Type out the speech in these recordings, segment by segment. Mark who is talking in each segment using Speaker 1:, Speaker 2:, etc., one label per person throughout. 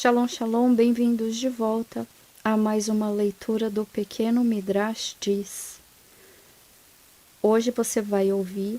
Speaker 1: Shalom, shalom, bem-vindos de volta a mais uma leitura do Pequeno Midrash Diz. Hoje você vai ouvir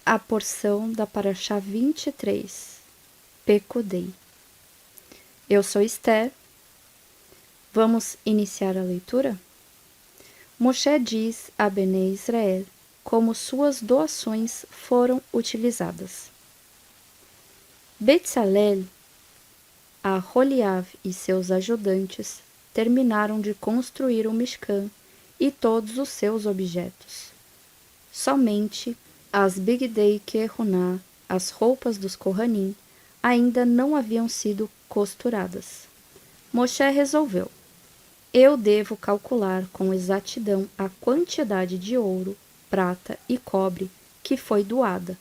Speaker 1: a porção da Parashá 23, Pekudei. Eu sou Esther. Vamos iniciar a leitura? Moshe diz a Bnei Israel como suas doações foram utilizadas. Betzalel, Aholiav e seus ajudantes terminaram de construir o Mishkan e todos os seus objetos. Somente as Bigdei Kehuná, as roupas dos Kohanim, ainda não haviam sido costuradas. Moshe resolveu: eu devo calcular com exatidão a quantidade de ouro, prata e cobre que foi doada,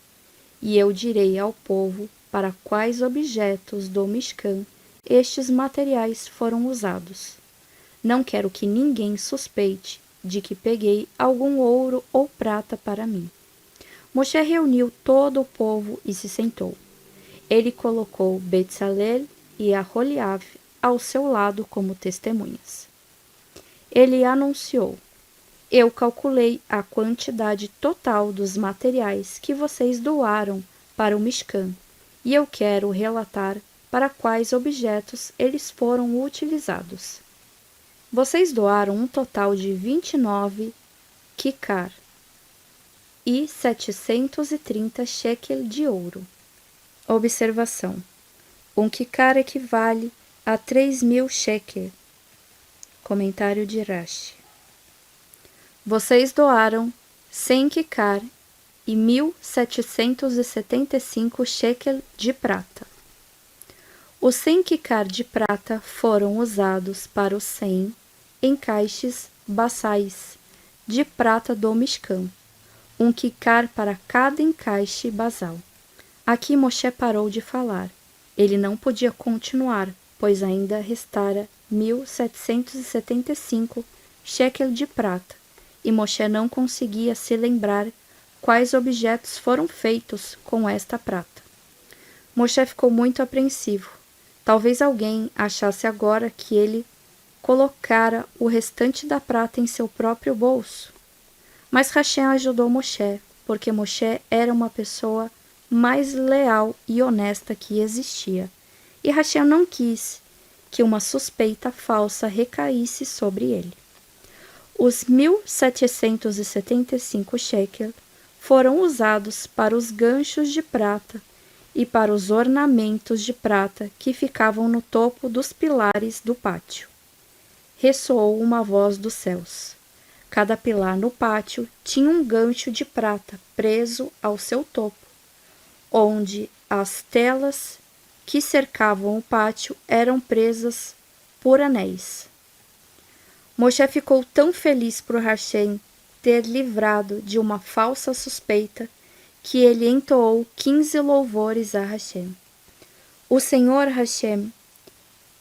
Speaker 1: e eu direi ao povo para quais objetos do Mishkan estes materiais foram usados. Não quero que ninguém suspeite de que peguei algum ouro ou prata para mim. Moshe reuniu todo o povo e se sentou. Ele colocou Betzalel e Aholiav ao seu lado como testemunhas. Ele anunciou: eu calculei a quantidade total dos materiais que vocês doaram para o Mishkan, e eu quero relatar para quais objetos eles foram utilizados. Vocês doaram um total de 29 kikar e 730 shekel de ouro. Observação: um kikar equivale a 3.000 shekel. Comentário de Rashi. Vocês doaram 100 kikar e 1.775 shekel de prata. Os 100 kikar de prata foram usados para os 100 encaixes basais de prata do Mishkan, um kikar para cada encaixe basal. Aqui Moshe parou de falar. Ele não podia continuar, pois ainda restara 1.775 shekel de prata, e Moshe não conseguia se lembrar quais objetos foram feitos com esta prata. Moshe ficou muito apreensivo. Talvez alguém achasse agora que ele colocara o restante da prata em seu próprio bolso. Mas Hashem ajudou Moshe, porque Moshe era uma pessoa mais leal e honesta que existia, e Hashem não quis que uma suspeita falsa recaísse sobre ele. Os 1.775 shekel foram usados para os ganchos de prata e para os ornamentos de prata que ficavam no topo dos pilares do pátio. Ressoou uma voz dos céus. Cada pilar no pátio tinha um gancho de prata preso ao seu topo, onde as telas que cercavam o pátio eram presas por anéis. Moshe ficou tão feliz por Hashem ter livrado de uma falsa suspeita que ele entoou 15 louvores a Hashem. O Senhor Hashem,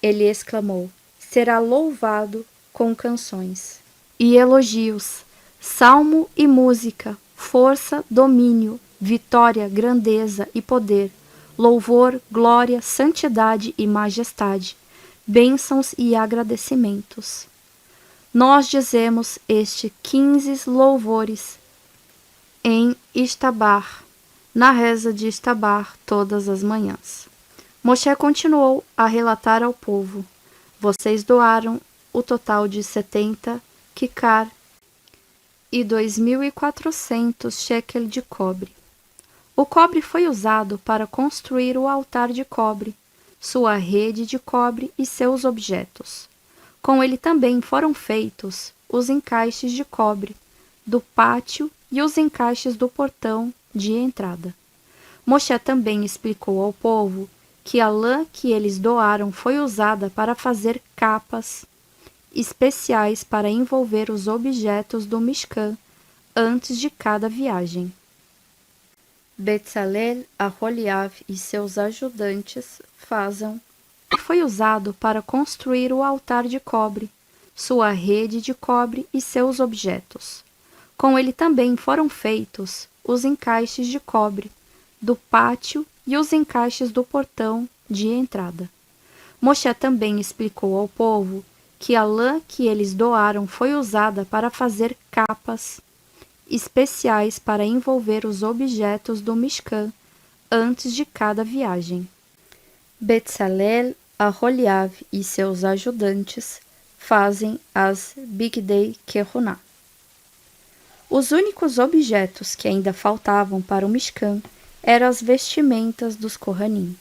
Speaker 1: ele exclamou, será louvado com canções e elogios, salmo e música, força, domínio, vitória, grandeza e poder, louvor, glória, santidade e majestade, bênçãos e agradecimentos. Nós dizemos este 15 louvores em Ishtabar, na reza de Ishtabar todas as manhãs. Moshe continuou a relatar ao povo: vocês doaram o total de 70 kikar e 2.400 shekel de cobre. O cobre foi usado para construir o altar de cobre, sua rede de cobre e seus objetos. Com ele também foram feitos os encaixes de cobre do pátio e os encaixes do portão de entrada. Moshe também explicou ao povo que a lã que eles doaram foi usada para fazer capas especiais para envolver os objetos do Mishkan antes de cada viagem. Betzalel, Aholiav e seus ajudantes foi usado para construir o altar de cobre, sua rede de cobre e seus objetos. Com ele também foram feitos os encaixes de cobre do pátio e os encaixes do portão de entrada. Moshe também explicou ao povo que a lã que eles doaram foi usada para fazer capas especiais para envolver os objetos do Mishkan antes de cada viagem. Betzalel, Aholiav e seus ajudantes fazem as Bigdei Kehuná. Os únicos objetos que ainda faltavam para o Mishkan eram as vestimentas dos Kohanim.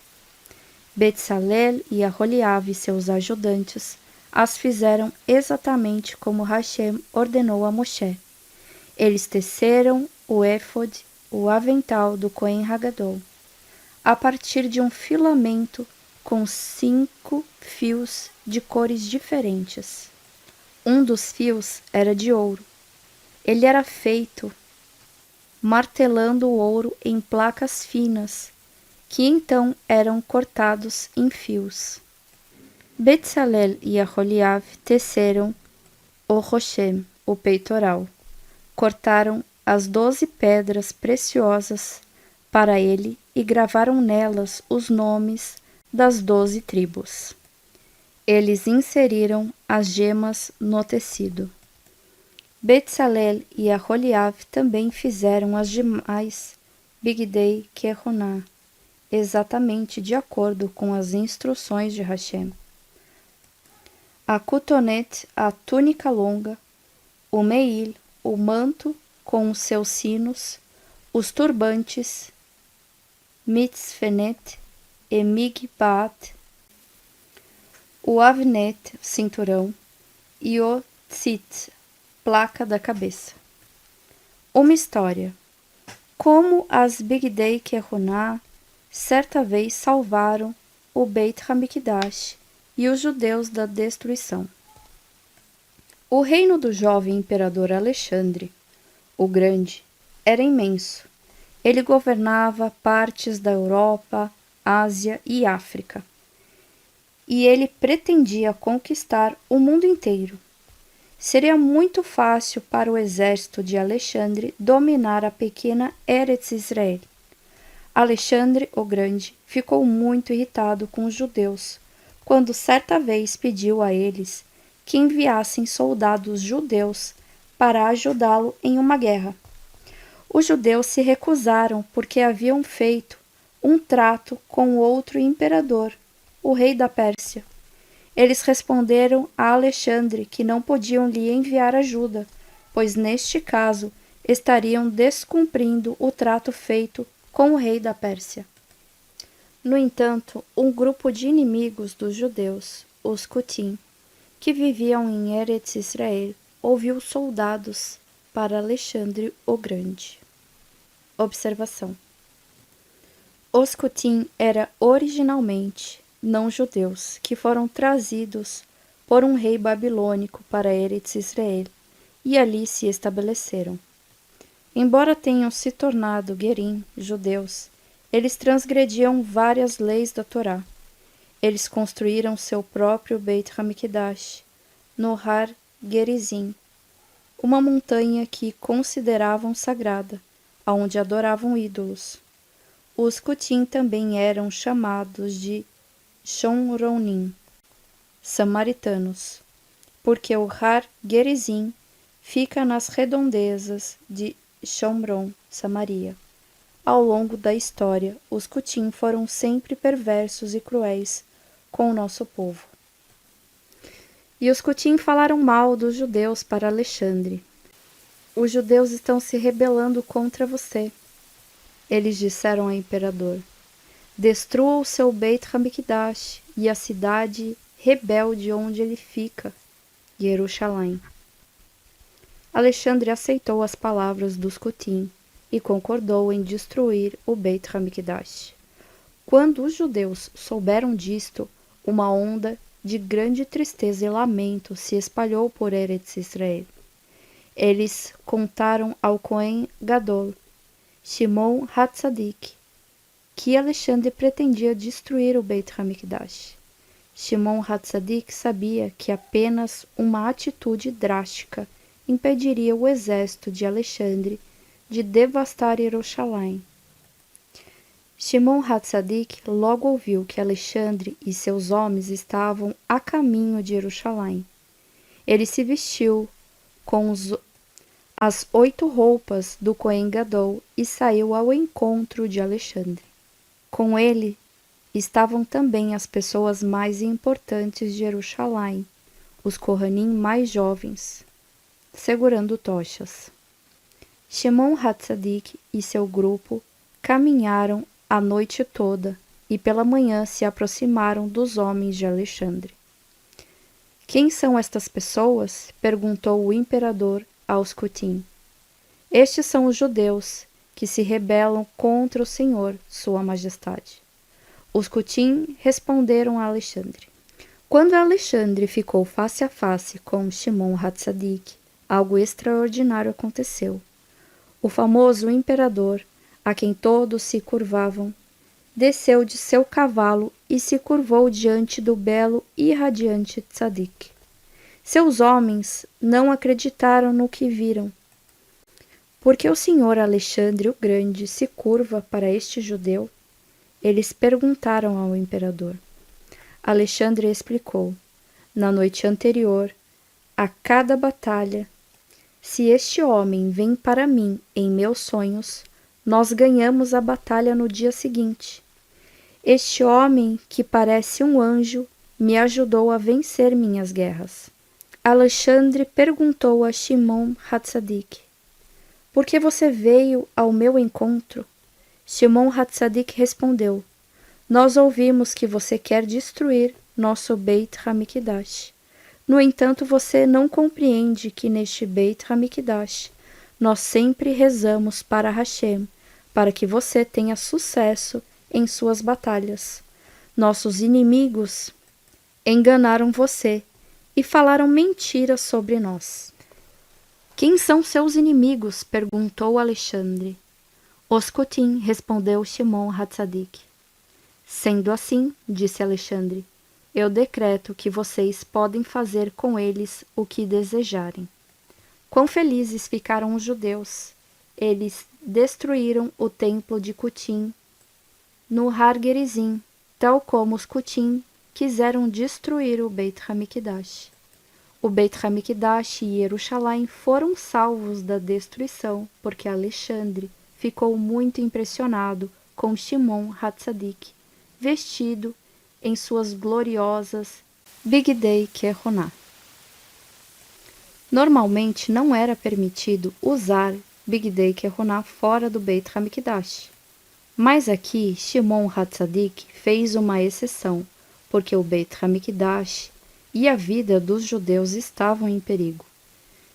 Speaker 1: Betzalel e Aholiav e seus ajudantes as fizeram exatamente como Hashem ordenou a Moshe. Eles teceram o éfod, o avental do Cohen Hagadol, a partir de um filamento com 5 fios de cores diferentes. Um dos fios era de ouro. Ele era feito martelando o ouro em placas finas, que então eram cortados em fios. Betzalel e Aholiav teceram o Roshem, o peitoral. Cortaram as 12 pedras preciosas para ele e gravaram nelas os nomes das 12 tribos. Eles inseriram as gemas no tecido. Betzalel e Aholiav também fizeram as demais Bigdei Kehuná, exatamente de acordo com as instruções de Hashem. A cotonete, a túnica longa, o meil, o manto com os seus sinos, os turbantes, mitzfenet e migbaat, o avnet, cinturão, e o tzit, placa da cabeça. Uma história. Como as Bigdei Kehuná certa vez salvaram o Beit HaMikdash e os judeus da destruição. O reino do jovem imperador Alexandre, o Grande, era imenso. Ele governava partes da Europa, Ásia e África. E ele pretendia conquistar o mundo inteiro. Seria muito fácil para o exército de Alexandre dominar a pequena Eretz Israel. Alexandre o Grande ficou muito irritado com os judeus, quando certa vez pediu a eles que enviassem soldados judeus para ajudá-lo em uma guerra. Os judeus se recusaram porque haviam feito um trato com outro imperador, o rei da Pérsia. Eles responderam a Alexandre que não podiam lhe enviar ajuda, pois neste caso estariam descumprindo o trato feito com o rei da Pérsia. No entanto, um grupo de inimigos dos judeus, os Cutim, que viviam em Eretz Israel, ouviu soldados para Alexandre o Grande. Observação. Os Cutim eram originalmente não-judeus que foram trazidos por um rei babilônico para Eretz Israel e ali se estabeleceram. Embora tenham se tornado Gerim, judeus, eles transgrediam várias leis da Torá. Eles construíram seu próprio Beit HaMikdash no Har Gerizim, uma montanha que consideravam sagrada, onde adoravam ídolos. Os Cutim também eram chamados de Shomronim, samaritanos, porque o Har Gerizim fica nas redondezas de Shomron, Samaria. Ao longo da história, os Cutim foram sempre perversos e cruéis com o nosso povo. E os Cutim falaram mal dos judeus para Alexandre. Os judeus estão se rebelando contra você. Eles disseram ao imperador: destrua o seu Beit HaMikdash e a cidade rebelde onde ele fica, Jerusalém. Alexandre aceitou as palavras dos Cutim e concordou em destruir o Beit HaMikdash. Quando os judeus souberam disto, uma onda de grande tristeza e lamento se espalhou por Eretz Israel. Eles contaram ao Cohen Gadol, Shimon Hatzadik, que Alexandre pretendia destruir o Beit HaMikdash. Shimon Hatzadik sabia que apenas uma atitude drástica impediria o exército de Alexandre de devastar Jerusalém. Shimon Hatzadik logo ouviu que Alexandre e seus homens estavam a caminho de Jerusalém. Ele se vestiu com as 8 roupas do Cohen Gadol e saiu ao encontro de Alexandre. Com ele estavam também as pessoas mais importantes de Jerusalém, os Kohanim mais jovens, segurando tochas. Shimon Hatzadik e seu grupo caminharam a noite toda e pela manhã se aproximaram dos homens de Alexandre. Quem são estas pessoas? Perguntou o imperador aos Cutim. Estes são os judeus que se rebelam contra o Senhor, Sua Majestade. Os Cutim responderam a Alexandre. Quando Alexandre ficou face a face com Shimon Hatzadik, algo extraordinário aconteceu. O famoso imperador, a quem todos se curvavam, desceu de seu cavalo e se curvou diante do belo e radiante Tzadik. Seus homens não acreditaram no que viram. Por que o senhor Alexandre o Grande se curva para este judeu? Eles perguntaram ao imperador. Alexandre explicou. Na noite anterior, a cada batalha, se este homem vem para mim em meus sonhos, nós ganhamos a batalha no dia seguinte. Este homem, que parece um anjo, me ajudou a vencer minhas guerras. Alexandre perguntou a Shimon Hatzadik. Por que você veio ao meu encontro? Shimon Hatzadik respondeu. Nós ouvimos que você quer destruir nosso Beit HaMikdash. No entanto, você não compreende que neste Beit HaMikdash nós sempre rezamos para Hashem, para que você tenha sucesso em suas batalhas. Nossos inimigos enganaram você e falaram mentiras sobre nós. Quem são seus inimigos? Perguntou Alexandre. Os Cutim, respondeu Shimon Hatzadik. Sendo assim, disse Alexandre, eu decreto que vocês podem fazer com eles o que desejarem. Quão felizes ficaram os judeus! Eles destruíram o templo de Cutim no Har Gerizim, tal como os Cutim quiseram destruir o Beit HaMikdash. O Beit HaMikdash e Jerusalém foram salvos da destruição, porque Alexandre ficou muito impressionado com Shimon Hatzadik, vestido em suas gloriosas Bigdei Kehoná. Normalmente não era permitido usar Bigdei Kehoná fora do Beit HaMikdash. Mas aqui Shimon Hatzadik fez uma exceção, porque o Beit HaMikdash e a vida dos judeus estavam em perigo.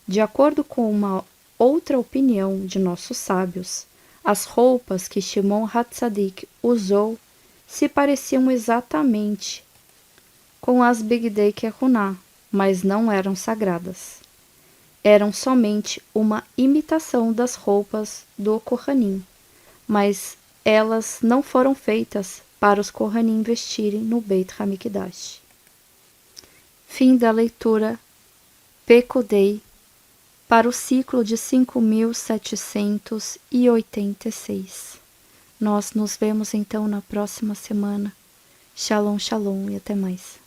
Speaker 1: De acordo com uma outra opinião de nossos sábios, as roupas que Shimon Hatzadik usou se pareciam exatamente com as Bigdei Kehuná, mas não eram sagradas. Eram somente uma imitação das roupas do Kohanim, mas elas não foram feitas para os Kohanim vestirem no Beit HaMikdash. Fim da leitura Pekudei para o ciclo de 5.786. Nós nos vemos então na próxima semana. Shalom, shalom e até mais.